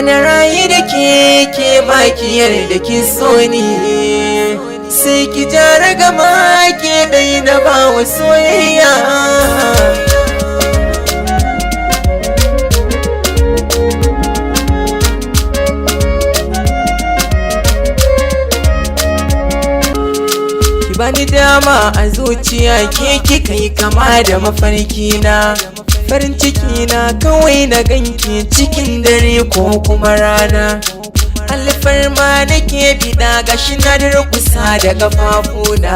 na rayu da ke makiyar da ki so ni sai ki jara gama ke dai na bawa soyayya. Bani dama a zuciya ke kika yi kama da mafarki na, farin ciki na kawai na ganki cikin dare ko kuma rana. Alfarma nake bida gashi na durkusa da kafafuna,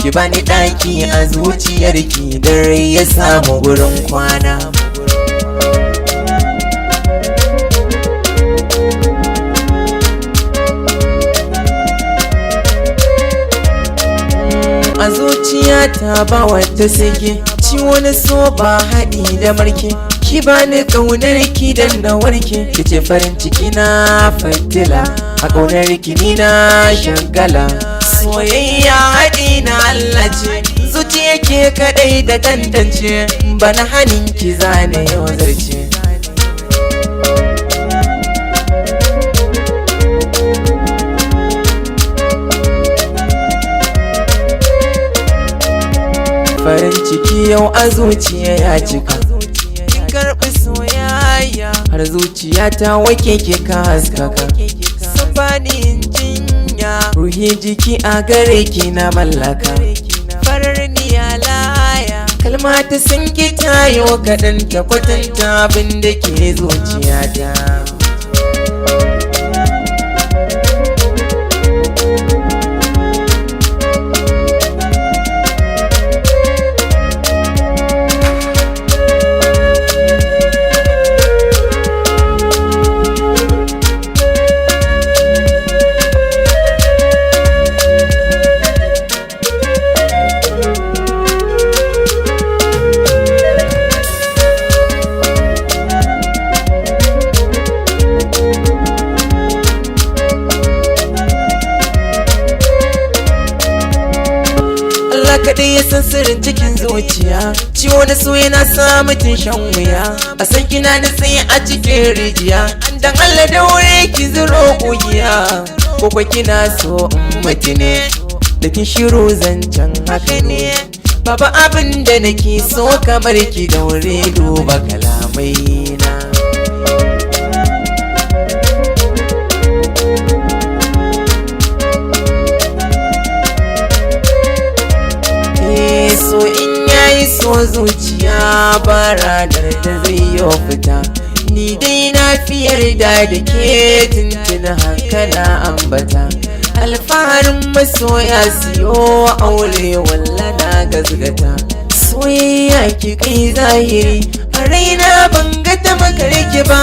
ki bani daki a zuciyarki dare ya samu gurin kwana. A zuciyata ba wata sake ciwo na so ba haɗi da marke, ki bani ƙaunar ki dan na warke, ki ce farin ciki na fitila a ƙaunar ki ni na shagala. Soyayya haɗi na Allah ce zuciya ke kaɗai da tantance, bana hanin ki zane yau zarce. Farin ciki yau a zuciya ya cika, kin karɓi soyayya har zuciya ta wake ke ka haskaka. Sabani jinya ruhi jiki a gare ki na mallaka, farar niya laya kalma ta sun ki tayo kaɗan ta kwatanta abin da ke zuciyata. Kaɗai ya san sirrin cikin zuciya, ciwo da so yana sa mutum shan wuya. A san kina da tsaye a cikin rijiya, dan Allah da wuri ki zuro kugiya. Koko kina so in mutu ne, da kin shiru zancen haka ne. Baba abin da nake so kamar ki da wuri duba kalamai na. So in yayi so zuciya ba ranar da zai yi fita, ni dai na fi yarda da ke tuntuna haka na ambata. Alfaharin masoya siyo aure walla na gazgata, soyayya ki kai zahiri a raina ban ga ta makarki ba.